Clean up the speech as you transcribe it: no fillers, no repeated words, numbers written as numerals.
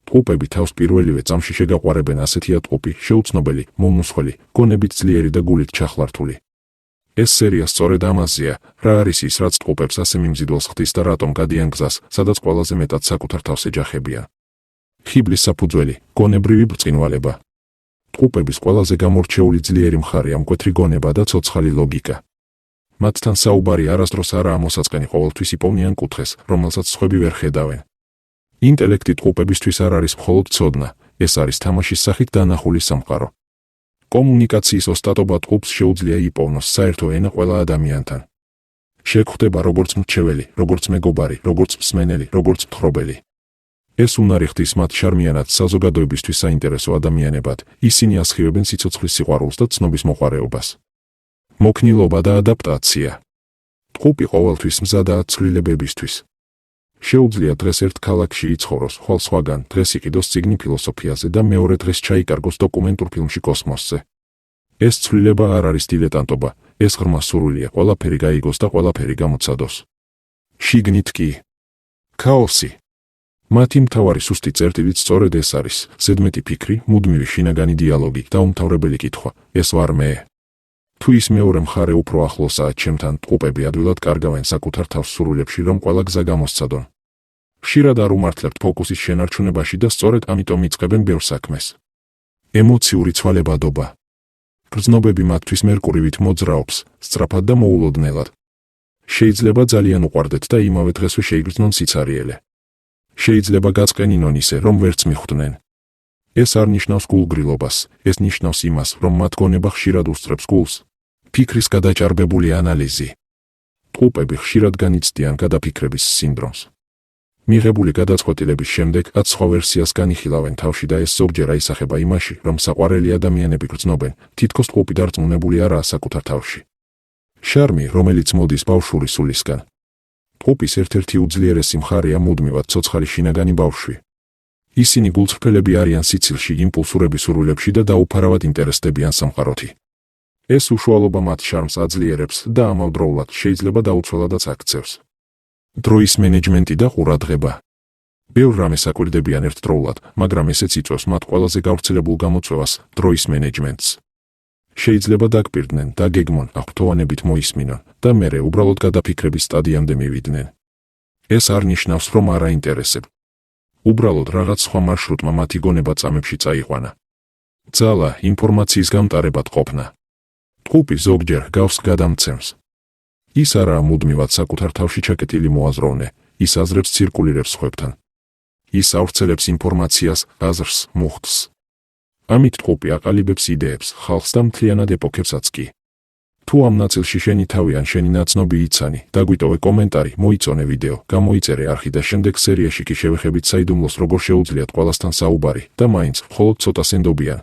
ტყუპები თავს პირველივე წამში შეგაყვარებენ ასეთია ტყუპი, შეუცნობელი, მომნუსხველი, გონებით ძლიერი და გულით ჩახლართული. ეს სერია სწორედ ამაზეა, რა არის ის, რაც ტყუპებს ასე მიმზიდველს ხდის და რატომ გადიან გზას, სადაც ყველაზე მეტად საკუთარ თავს ეჯახებიან. ხიბლის საფუძველი, გონებრივი ბრწყინვალება. ტყუპების ყველაზე გამორჩეული ძლიერი მხარეა მკვეთრი გონება და ცოცხალი ლოგიკა. მათთან საუბარი არასდროს არაა მოსაწყენი, ყოველთვის იპოვნიან კუთხეს, რომელსაც სხვები ვერ ხედავენ. ინტელექტი ტყუპებისთვის არ არის მხოლოდ ცოდნა, ეს არის თამაშის სახით დანახული სამყარო. კომუნიკაციის ოსტატობა ტყუპს შეუძლია იპოვნოს საერთო ენა ყველა ადამიანთან. შეგვხვდება როგორც მრჩეველი, როგორც მეგობარი, როგორც მსმენელი, როგორც მთხრობელი. ეს უნარი ხდის მათ შარმიანად საზოგადოებისთვის საინტერესო ადამიანებად, ისინი ასხივებენ სიცოცხლის სიყვარულს და ცნობის მოყვარეობას. მოქნილობა და ადაპტაცია. ტყუპი ყოველთვის მზადაა ცვლილებებისთვის. შეუძლია დღეს ერთ ქალაქში იცხოვროს, ხვალ სხვაგან, დღეს იყიდოს წიგნი ფილოსოფიაზე და მეორე დღეს ჩაიკარგოს დოკუმენტურ ფილმში კოსმოსზე. ეს ცვლილება არ არის დილეტანტობა, ეს ღრმა სურვილია, ყველაფერი გაიგოს და ყველაფერი გამოცადოს. შიგნით კი ქაოსი. მათი მთავარი სუსტი წერტილიც სწორედ ეს არის, ზედმეტი ფიქრი, მუდმივი შინაგანი დიალოგი და უმთავრებელი კითხვა, ეს ვარ მე. თუ ის მეორე მხარე უფრო ახლოსაა ჩემთან, ტყუპები ადვილად კარგავენ საკუთარ თავს სურვილებში, რომ ყველა გზა გამოსცადონ. ხშირად არ უმართლებთ ფოკუსის შენარჩუნებაში და სწორედ ამიტომ იწყებენ ბევრ საქმეს. ემოციური ცვალებადობა. გრძნობები მათთვის მერკურივით მოძრაობს, სწრაფად და მოულოდნელად. შეიძლება ძალიან უყვარდეთ და იმავე დღესვე შეიგრძნონ სიცარიელე. შეიძლება გაწყენინონ ისე, რომ ვერც მიხვდნენ. ეს არ ნიშნავს გულგრილობას, ეს ნიშნავს იმას, რომ მათ გონება ხშირად უსწრებს გულს. ფიქრის გადაჭარბებული ანალიზი. ტყუპები ხშირად განიცდიან გადაფიქრების სინდრომს. მიღებული გადაწყვეტილების შემდეგ ათ სხვა ვერსიას განიხილავენ თავში და ეს ზოგჯერ აისახება იმაში, რომ საყვარელი ადამიანები გრძნობენ, თითქოს ტყუპი დარწმუნებული არაა საკუთარ თავში. შარმი, რომელიც მოდის ბავშვური სულისგან. ტყუპის ერთ-ერთი უძლიერესი მხარეა მუდმივად ცოცხალი შინაგანი ბავშვი. ისინი გულწრფელები არიან სიცილში, იმპულსურების სურვილებში და დაუფარავად ინტერესდებიან სამყაროთი. ეს უშუალობა მათ შარმს აძლიერებს და ამავდროულად შეიძლება დაუცველადაც აქცევს. დროის მენეჯმენტი და ყურადღება. ბევრ რამეს აკვირდებიან ერთდროულად, მაგრამ ესეც იწვევს მათ ყველაზე გავრცელებულ გამოწვევას, დროის მენეჯმენტს. შეიძლება დაგპირდნენ, დაგეგმონ, აღფრთოვანებით მოისმინონ და მერე უბრალოდ გადაფიქრების სტადიამდე მივიდნენ. ეს არ ნიშნავს, რომ არ აინტერესებ. უბრალოდ რაღაც სხვა მარშრუტმა მათი გონება წამებში წაიყვანა. ძალა, ინფორმაციის გამტარებად ყოფნა. ტყუპი ზოგჯერ გავს გადამცემს. ის არაა მუდმივად საკუთარ თავში ჩაკეტილი მოაზროვნე, ის აზრებს ცირკულირებს სხვებთან. ის ავრცელებს ინფორმაციას, აზრს, მუხტს. ამით ტყუპი აყალიბებს იდეებს, ხალხს და მთლიანად ეპოქებსაც კი. თუ ამ ნაწილში შენი თავი ან შენი ნაცნობი იცანი, დაგვიტოვე კომენტარი, მოიწონე ვიდეო, გამოიწერე არხი და შემდეგ სერიაში კი შევეხებით საიდუმლოს როგორ შეუძლიათ ყველასთან საუბარი და მაინც მხოლოდ ცოტას ენდობიან,